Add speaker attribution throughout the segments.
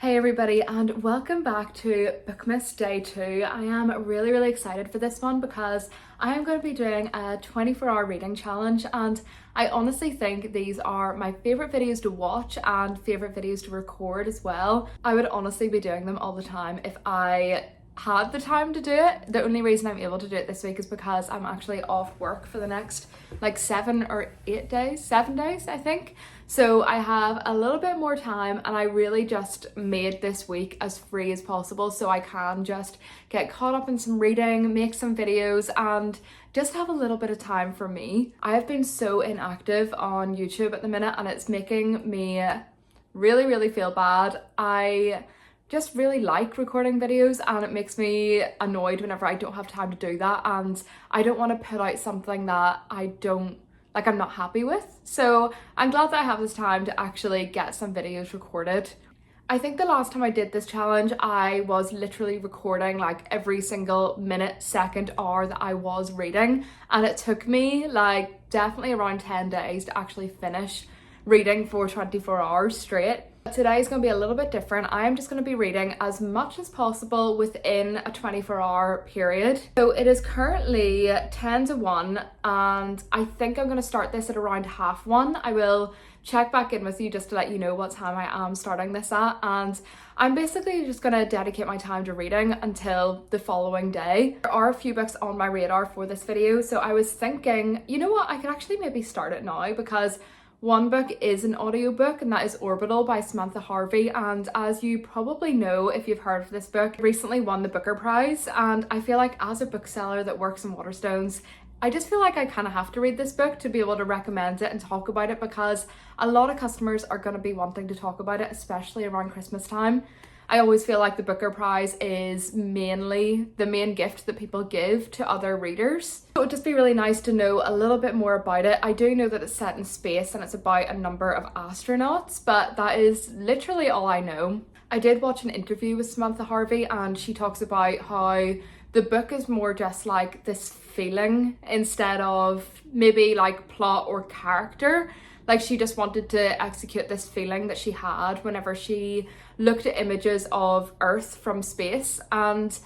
Speaker 1: Hey everybody, and welcome back to Bookmas Day 2. I am really excited for this one because I am going to be doing a 24-hour reading challenge, and I honestly think these are my favourite videos to watch and favourite videos to record as well. I would honestly be doing them all the time if I had the time to do it. The only reason I'm able to do it this week is because I'm actually off work for the next like 7 days I think. So I have a little bit more time, and I really just made this week as free as possible so I can just get caught up in some reading, make some videos, and just have a little bit of time for me. I have been so inactive on YouTube at the minute, and it's making me really feel bad. I just really like recording videos, and it makes me annoyed whenever I don't have time to do that, and I don't want to put out something that I'm not happy with. So I'm glad that I have this time to actually get some videos recorded. I think the last time I did this challenge, I was literally recording like every single minute, second, hour that I was reading, and it took me like definitely around 10 days to actually finish reading for 24 hours straight. Today is going to be a little bit different. I am just going to be reading as much as possible within a 24-hour period. So it is currently 10 to 1, and I think I'm going to start this at around 1:30. I will check back in with you just to let you know what time I am starting this at, and I'm basically just going to dedicate my time to reading until the following day. There are a few books on my radar for this video, so I was thinking, you know what, I could actually maybe start it now, because one book is an audiobook, and that is Orbital by Samantha Harvey, and as you probably know if you've heard of this book, it recently won the Booker Prize, and I feel like as a bookseller that works in Waterstones, I just feel like I kind of have to read this book to be able to recommend it and talk about it, because a lot of customers are going to be wanting to talk about it, especially around Christmas time. I always feel like the Booker Prize is mainly the main gift that people give to other readers. So it would just be really nice to know a little bit more about it. I do know that it's set in space and it's about a number of astronauts, but that is literally all I know. I did watch an interview with Samantha Harvey, and she talks about how the book is more just like this feeling instead of maybe like plot or character. Like, she just wanted to execute this feeling that she had whenever she looked at images of Earth from space. And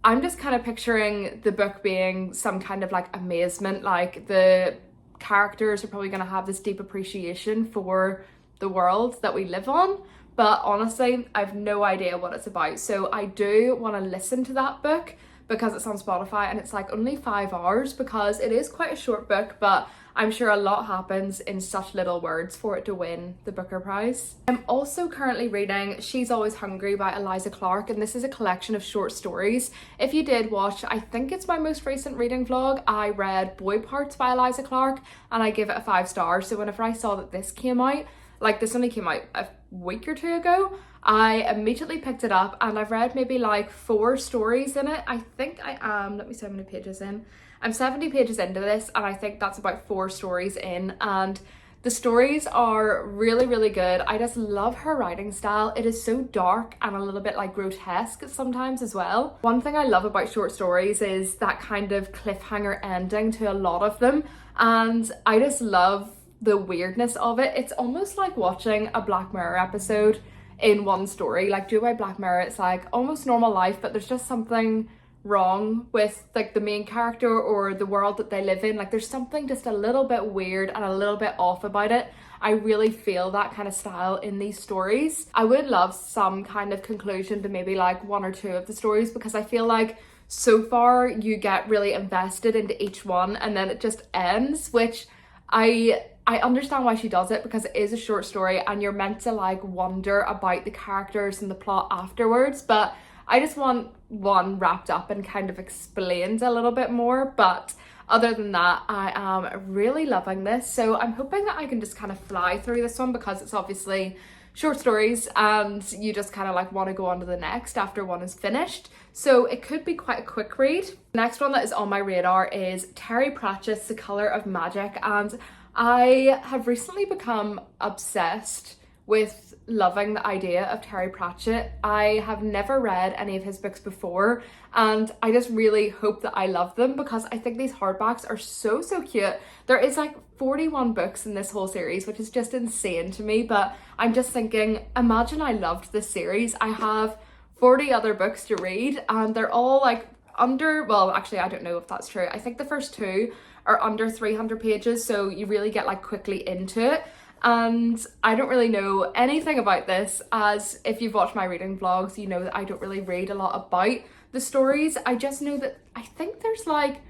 Speaker 1: I'm just kind of picturing the book being some kind of like amazement. Like, the characters are probably going to have this deep appreciation for the world that we live on. But honestly, I've no idea what it's about. So I do want to listen to that book because it's on Spotify, and it's like only 5 hours, because it is quite a short book, but I'm sure a lot happens in such little words for it to win the Booker Prize. I'm also currently reading She's Always Hungry by Eliza Clark, and this is a collection of short stories. If you did watch, I think it's my most recent reading vlog, I read Boy Parts by Eliza Clark, and I gave it a 5 stars. So whenever I saw that this came out, like this only came out a week or two ago, I immediately picked it up, and I've read maybe like 4 stories in it. I think I am, let me see how many pages in. I'm 70 pages into this, and I think that's about 4 stories in, and the stories are really good. I just love her writing style. It is so dark and a little bit like grotesque sometimes as well. One thing I love about short stories is that kind of cliffhanger ending to a lot of them, and I just love the weirdness of it. It's almost like watching a Black Mirror episode in one story. Like, do you know by Black Mirror, it's like almost normal life, but there's just something wrong with like the main character or the world that they live in. Like, there's something just a little bit weird and a little bit off about it. I really feel that kind of style in these stories. I would love some kind of conclusion to maybe like 1 or 2 of the stories, because I feel like so far you get really invested into each one and then it just ends, which I understand why she does it, because it is a short story and you're meant to like wonder about the characters and the plot afterwards, but I just want one wrapped up and kind of explained a little bit more. But other than that, I am really loving this. So I'm hoping that I can just kind of fly through this one, because it's obviously short stories and you just kind of like want to go on to the next after one is finished. So it could be quite a quick read. The next one that is on my radar is Terry Pratchett's The Colour of Magic, and I have recently become obsessed with loving the idea of Terry Pratchett. I have never read any of his books before, and I just really hope that I love them because I think these hardbacks are so cute. There is like 41 books in this whole series, which is just insane to me, but I'm just thinking, imagine I loved this series. I have 40 other books to read and they're all like under, well, actually I don't know if that's true. I think the first two are under 300 pages, so you really get like quickly into it. And I don't really know anything about this, as if you've watched my reading vlogs, you know that I don't really read a lot about the stories. I just know that I think there's like,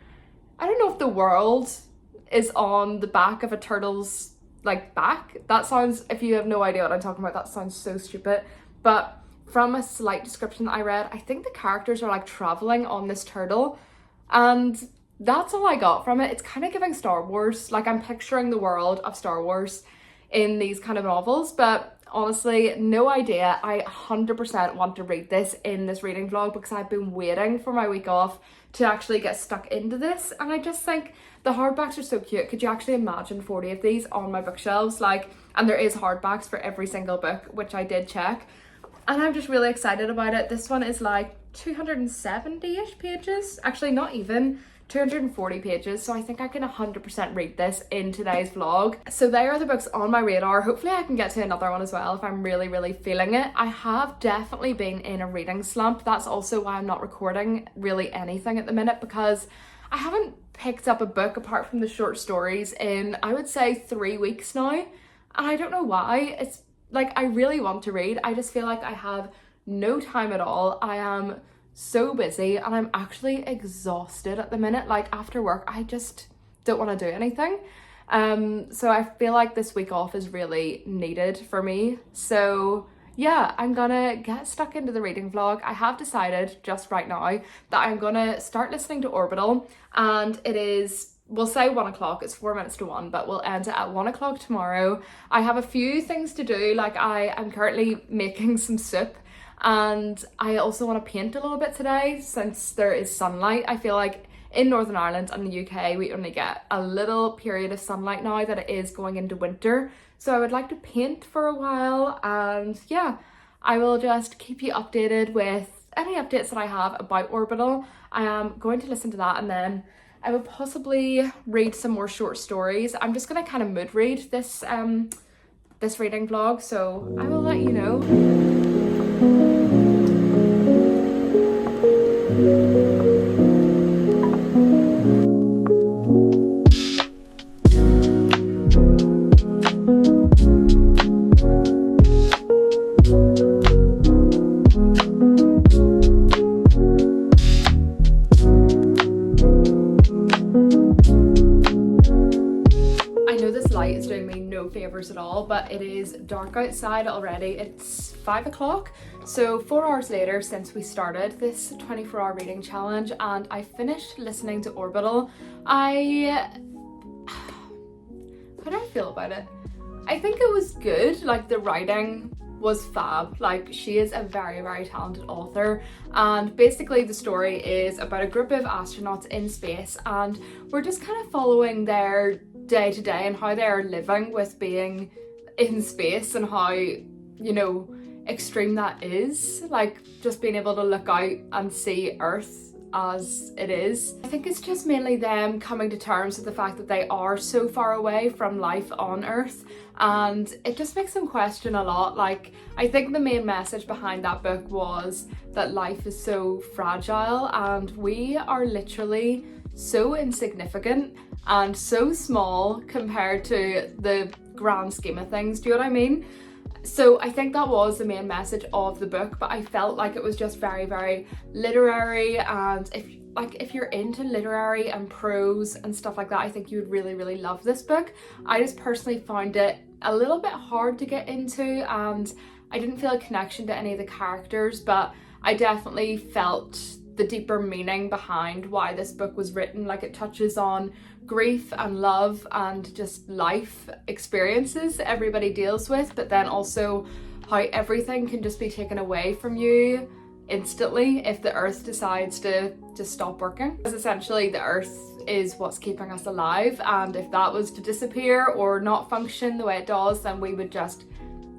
Speaker 1: I don't know if the world is on the back of a turtle's like back. That sounds, if you have no idea what I'm talking about, that sounds so stupid. But from a slight description that I read, I think the characters are like traveling on this turtle, and that's all I got from it. It's kind of giving Star Wars, like I'm picturing the world of Star Wars in these kind of novels, but honestly, no idea. I 100% want to read this in this reading vlog because I've been waiting for my week off to actually get stuck into this, and I just think the hardbacks are so cute. Could you actually imagine 40 of these on my bookshelves? Like, and there is hardbacks for every single book, which I did check, and I'm just really excited about it. This one is like 270-ish pages, actually not even, 240 pages, so I think I can 100% read this in today's vlog. So they are the books on my radar. Hopefully I can get to another one as well if I'm really feeling it. I have definitely been in a reading slump. That's also why I'm not recording really anything at the minute, because I haven't picked up a book apart from the short stories in, I would say, 3 weeks now, and I don't know why. It's like I really want to read, I just feel like I have no time at all. I am so busy and I'm actually exhausted at the minute. Like after work I just don't want to do anything, so I feel like this week off is really needed for me. So yeah, I'm gonna get stuck into the reading vlog. I have decided just right now that I'm gonna start listening to Orbital, and it is, we'll say 1 o'clock, it's 4 minutes to 1, but we'll end it at 1 o'clock tomorrow. I have a few things to do, like I am currently making some soup, and I also want to paint a little bit today since there is sunlight. I feel like in Northern Ireland and the UK we only get a little period of sunlight now that it is going into winter, so I would like to paint for a while. And yeah, I will just keep you updated with any updates that I have about Orbital. I am going to listen to that, and then I will possibly read some more short stories. I'm just gonna kind of mood read this this reading vlog, so I will let you know. At all, but it is dark outside already. It's 5 o'clock, so 4 hours later since we started this 24-hour reading challenge, and I finished listening to Orbital. How do I feel about it? I think it was good. Like the writing was fab. Like she is a very talented author, and basically the story is about a group of astronauts in space, and we're just kind of following their day to day and how they are living with being in space, and how, you know, extreme that is, like just being able to look out and see Earth as it is. I think it's just mainly them coming to terms with the fact that they are so far away from life on Earth, and it just makes them question a lot. Like I think the main message behind that book was that life is so fragile and we are literally so insignificant and so small compared to the grand scheme of things. Do you know what I mean? So I think that was the main message of the book, but I felt like it was just very literary, and if you're into literary and prose and stuff like that, I think you would really love this book. I just personally found it a little bit hard to get into, and I didn't feel a connection to any of the characters, but I definitely felt the deeper meaning behind why this book was written. Like it touches on grief and love and just life experiences everybody deals with, but then also how everything can just be taken away from you instantly if the earth decides to stop working. Because essentially the earth is what's keeping us alive, and if that was to disappear or not function the way it does, then we would just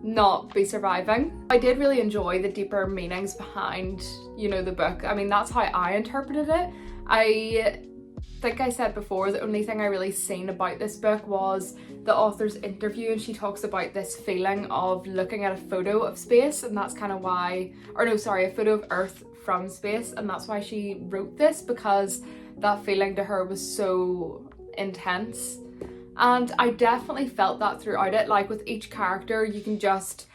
Speaker 1: not be surviving. I did really enjoy the deeper meanings behind, you know, the book. I mean, that's how I interpreted it. I think I said before, the only thing I really seen about this book was the author's interview, and she talks about this feeling of looking at a photo of space, and that's kind of why, or no, sorry, a photo of Earth from space, and that's why she wrote this, because that feeling to her was so intense. And I definitely felt that throughout it. Like with each character, you can just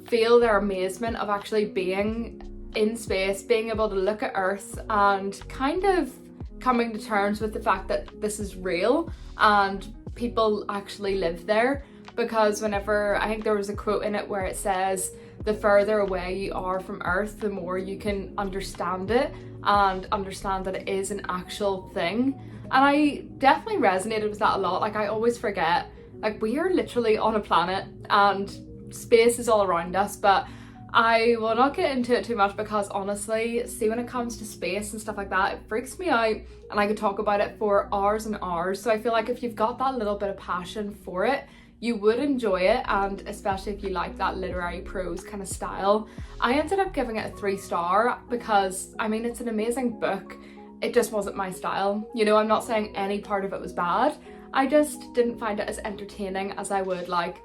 Speaker 1: feel their amazement of actually being in space, being able to look at Earth and kind of coming to terms with the fact that this is real and people actually live there. Because whenever, I think there was a quote in it where it says, the further away you are from Earth, the more you can understand it and understand that it is an actual thing. And I definitely resonated with that a lot. Like I always forget, like we are literally on a planet and space is all around us, but I will not get into it too much because honestly, see, when it comes to space and stuff like that, it freaks me out and I could talk about it for hours and hours. So I feel like if you've got that little bit of passion for it, you would enjoy it, and especially if you like that literary prose kind of style. I ended up giving it a 3-star because, I mean, it's an amazing book. It just wasn't my style. You know, I'm not saying any part of it was bad. I just didn't find it as entertaining as I would like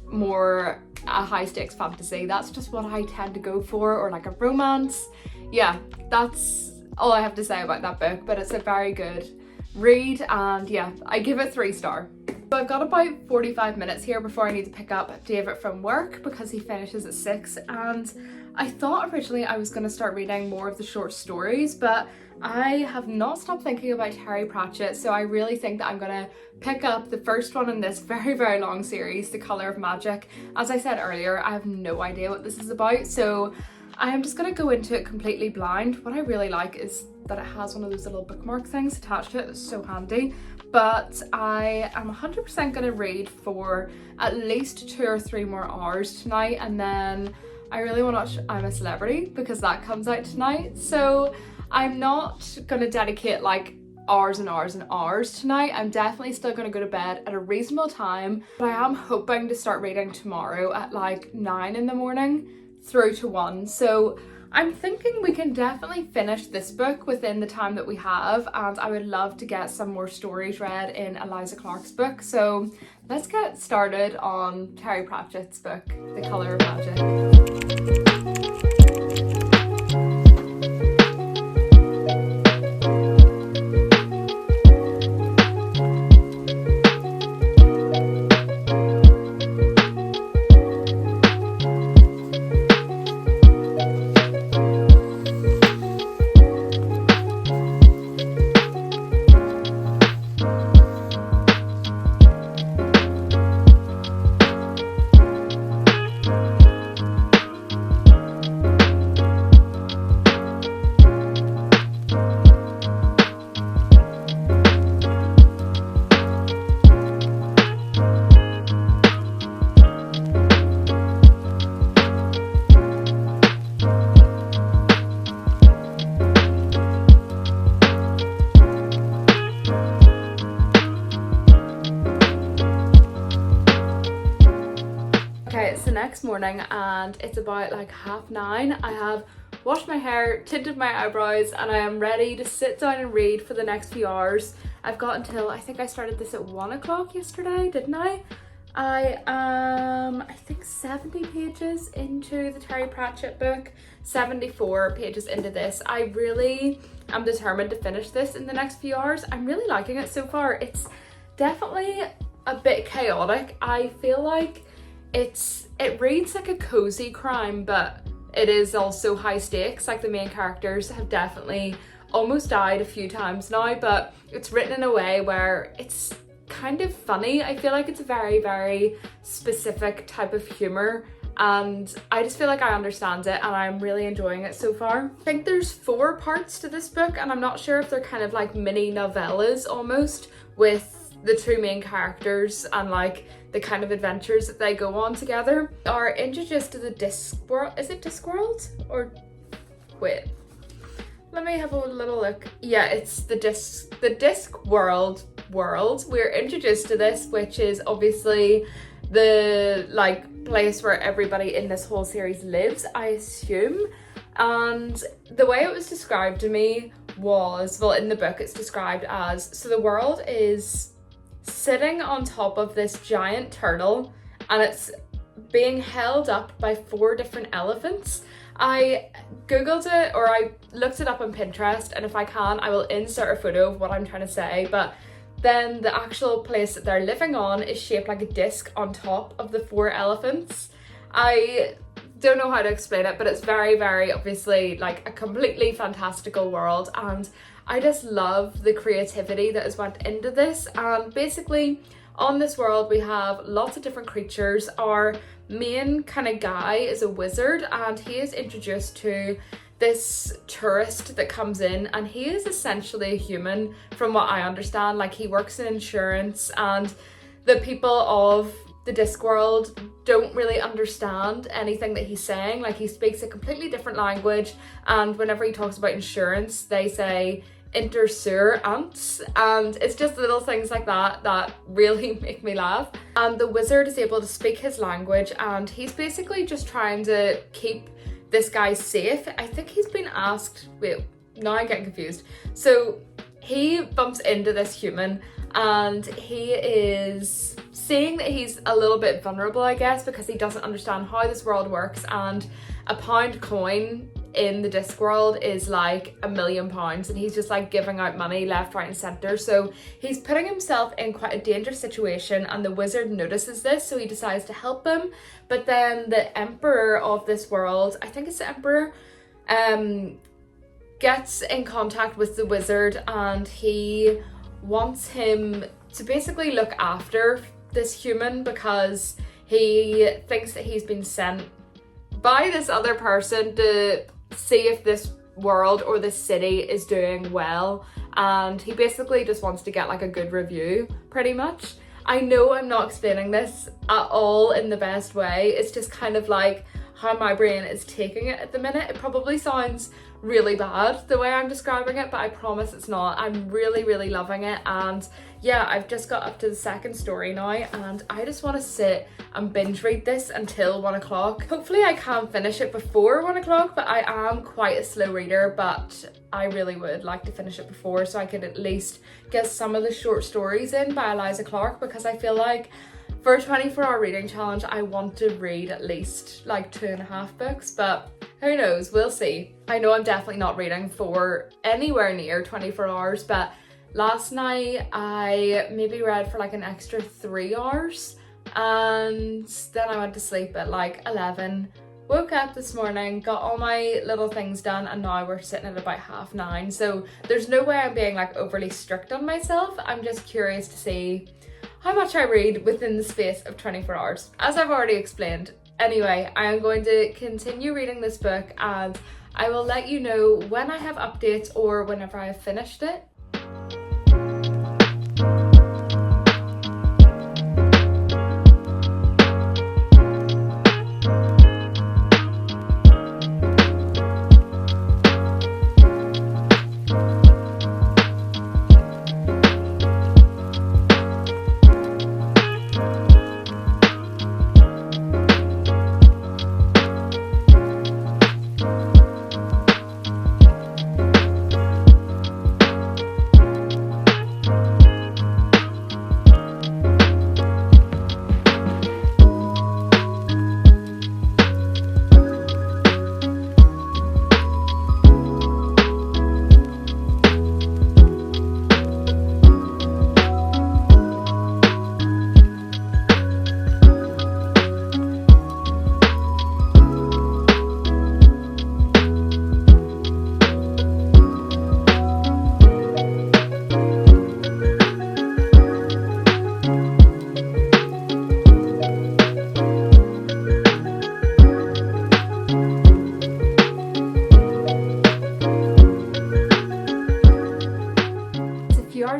Speaker 1: more a high stakes fantasy. That's just what I tend to go for, or like a romance. Yeah, that's all I have to say about that book, but it's a very good read, and yeah, I give it 3-star. So I've got about 45 minutes here before I need to pick up David from work because he finishes at 6, and I thought originally I was going to start reading more of the short stories, but I have not stopped thinking about Terry Pratchett, so I really think that I'm going to pick up the first one in this very, very long series, The Colour of Magic. As I said earlier, I have no idea what this is about, so I am just going to go into it completely blind. What I really like is that it has one of those little bookmark things attached to it. That's so handy. But I am 100% going to read for at least 2 or 3 more hours tonight, and then I really want to watch I'm a Celebrity because that comes out tonight. So I'm not going to dedicate like hours and hours and hours tonight. I'm definitely still going to go to bed at a reasonable time, but I am hoping to start reading tomorrow at like 9 in the morning through to 1. So I'm thinking we can definitely finish this book within the time that we have, and I would love to get some more stories read in Eliza Clark's book. So let's get started on Terry Pratchett's book, The Colour of Magic. It's the next morning and it's about like 9:30. I have washed my hair, tinted my eyebrows, and I am ready to sit down and read for the next few hours. I've got until, I think I started this at 1 o'clock yesterday, didn't I? I am, I think 70 pages into the Terry Pratchett book, 74 pages into this. I really am determined to finish this in the next few hours. I'm really liking it so far. It's definitely a bit chaotic. I feel like it reads like a cozy crime, but it is also high stakes. Like the main characters have definitely almost died a few times now, but it's written in a way where it's kind of funny. I feel like it's a very, very specific type of humor, and I just feel like I understand it and I'm really enjoying it so far. I think there's 4 parts to this book, and I'm not sure if they're kind of like mini novellas almost, with the 2 main characters and like the kind of adventures that they go on together. Are introduced to the Discworld. Is it Discworld? Or wait, let me have a little look. Yeah, it's the Discworld world. We're introduced to this, which is obviously the like place where everybody in this whole series lives, I assume. And the way it was described to me was, well, in the book it's described as, so the world is sitting on top of this giant turtle and it's being held up by 4 different elephants. I googled it, or I looked it up on Pinterest, and if I can I will insert a photo of what I'm trying to say, but then the actual place that they're living on is shaped like a disc on top of the 4 elephants. I don't know how to explain it, but it's very, very obviously like a completely fantastical world, and I just love the creativity that has went into this. And basically on this world we have lots of different creatures. Our main kind of guy is a wizard, and he is introduced to this tourist that comes in, and he is essentially a human from what I understand. Like, he works in insurance, and the people of the Discworld don't really understand anything that he's saying. Like, he speaks a completely different language, and whenever he talks about insurance they say intersurance, and it's just little things like that that really make me laugh. And the wizard is able to speak his language, and he's basically just trying to keep this guy safe. I think he's been asked, wait, now I'm getting confused. So he bumps into this human, and he is saying that he's a little bit vulnerable, I guess, because he doesn't understand how this world works, and a pound coin in the Discworld is like £1,000,000, and he's just like giving out money left, right and centre. So he's putting himself in quite a dangerous situation, and the wizard notices this, so he decides to help him. But then the emperor of this world, I think it's the emperor, gets in contact with the wizard, and he wants him to basically look after this human because he thinks that he's been sent by this other person to see if this world or this city is doing well, and he basically just wants to get like a good review, pretty much. I know I'm not explaining this at all in the best way. It's just kind of like how my brain is taking it at the minute. It probably sounds really bad the way I'm describing it, but I promise it's not. I'm really, really loving it. And yeah, I've just got up to the 2nd story now, and I just want to sit and binge read this until 1 o'clock. Hopefully I can finish it before 1 o'clock, but I am quite a slow reader, but I really would like to finish it before, so I could at least get some of the short stories in by Eliza Clark, because I feel like for a 24-hour reading challenge I want to read at least like 2.5 books, but who knows, we'll see. I know I'm definitely not reading for anywhere near 24 hours, but last night I maybe read for like an extra 3 hours, and then I went to sleep at like 11, woke up this morning, got all my little things done, and now we're sitting at about 9:30. So there's no way I'm being like overly strict on myself. I'm just curious to see how much I read within the space of 24 hours, as I've already explained. Anyway, I am going to continue reading this book, and I will let you know when I have updates or whenever I have finished it.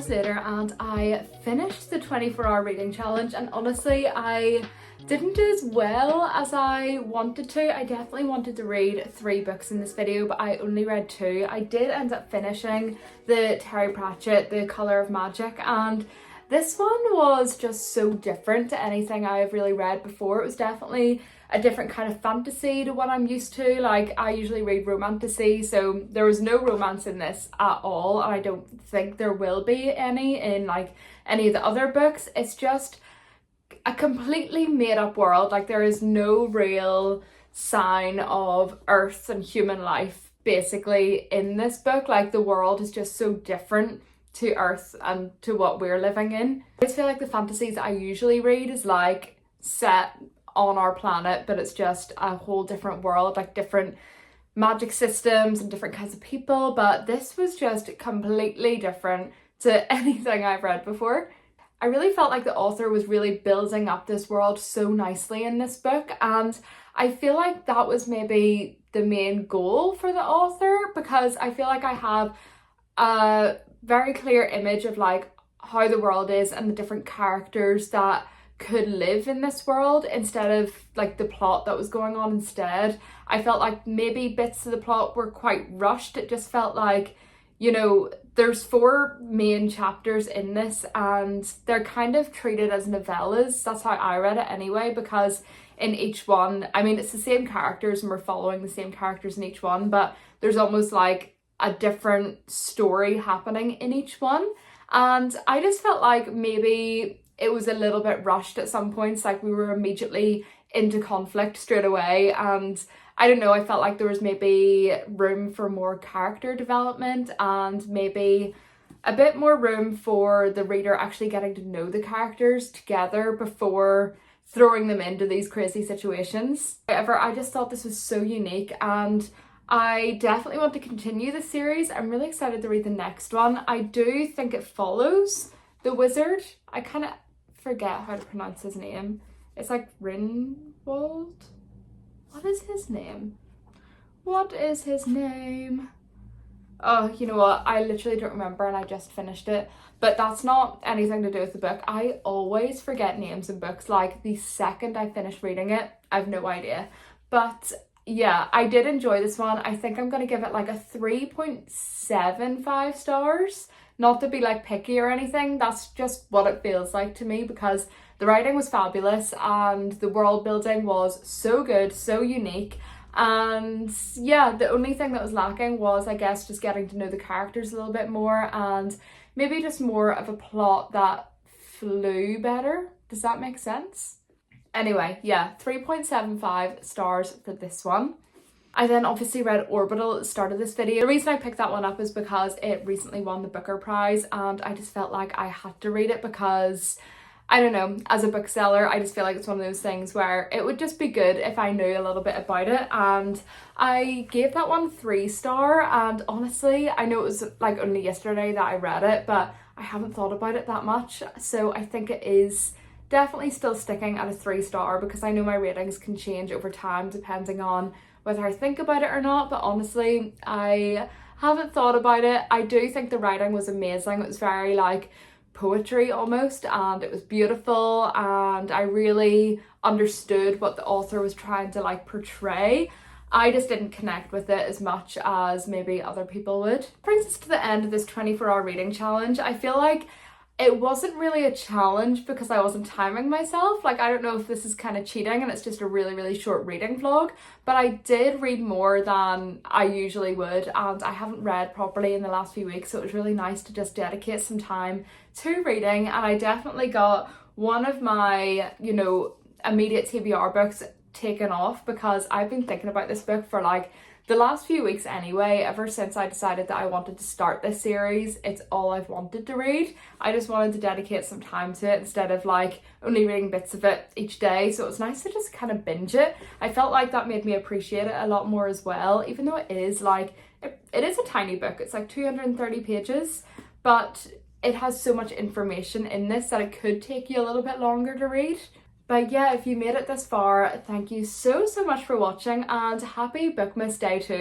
Speaker 1: Later, and I finished the 24-hour reading challenge, and honestly I didn't do as well as I wanted to. I definitely wanted to read 3 books in this video, but I only read 2. I did end up finishing the Terry Pratchett, The Colour of Magic, and This one was just so different to anything I've really read before. It was definitely a different kind of fantasy to what I'm used to. Like, I usually read romantasy, so there was no romance in this at all, and I don't think there will be any in like any of the other books. It's just a completely made up world. Like, there is no real sign of Earth and human life basically in this book. Like, the world is just so different to Earth and to what we're living in. I just feel like the fantasies I usually read is like set on our planet, but it's just a whole different world, like different magic systems and different kinds of people. But this was just completely different to anything I've read before. I really felt like the author was really building up this world so nicely in this book, and I feel like that was maybe the main goal for the author, because I feel like I have a very clear image of like how the world is and the different characters that could live in this world instead of like the plot that was going on instead. I felt like maybe bits of the plot were quite rushed. It just felt like, you know, there's 4 main chapters in this and they're kind of treated as novellas. That's how I read it anyway, because in each one, I mean, it's the same characters and we're following the same characters in each one, but there's almost like a different story happening in each one. And I just felt like maybe it was a little bit rushed at some points, like we were immediately into conflict straight away, and I don't know, I felt like there was maybe room for more character development and maybe a bit more room for the reader actually getting to know the characters together before throwing them into these crazy situations. However, I just thought this was so unique and I definitely want to continue the series. I'm really excited to read the next one. I do think it follows the wizard. I kind of forget how to pronounce his name. It's like Rinwald? What is his name? What is his name? Oh, you know what? I literally don't remember and I just finished it. But that's not anything to do with the book. I always forget names in books. Like, the second I finish reading it, I have no idea. But yeah, I did enjoy this one. I think I'm going to give it like a 3.75 stars. Not to be like picky or anything, that's just what it feels like to me, because the writing was fabulous and the world building was so good, so unique. And yeah, the only thing that was lacking was, I guess, just getting to know the characters a little bit more and maybe just more of a plot that flew better. Does that make sense? Anyway, yeah, 3.75 stars for this one. I then obviously read Orbital at the start of this video. The reason I picked that one up is because it recently won the Booker Prize and I just felt like I had to read it because, I don't know, as a bookseller, I just feel like it's one of those things where it would just be good if I knew a little bit about it. And I gave that one 3-star, and honestly, I know it was like only yesterday that I read it, but I haven't thought about it that much. So I think it is definitely still sticking at a 3-star, because I know my ratings can change over time depending on whether I think about it or not. But honestly, I haven't thought about it. I do think the writing was amazing. It was very like poetry almost, and it was beautiful, and I really understood what the author was trying to like portray. I just didn't connect with it as much as maybe other people would. Brings us to the end of this 24-hour reading challenge. I feel like it wasn't really a challenge because I wasn't timing myself. Like, I don't know if this is kind of cheating and it's just a really, really short reading vlog, but I did read more than I usually would, and I haven't read properly in the last few weeks, so it was really nice to just dedicate some time to reading. And I definitely got one of my, you know, immediate TBR books taken off, because I've been thinking about this book for like the last few weeks anyway. Ever since I decided that I wanted to start this series, it's all I've wanted to read. I just wanted to dedicate some time to it instead of like only reading bits of it each day. So it was nice to just kind of binge it. I felt like that made me appreciate it a lot more as well, even though it is like, it is a tiny book. It's like 230 pages, but it has so much information in this that it could take you a little bit longer to read. But yeah, if you made it this far, thank you so much for watching, and happy Bookmas Day 2.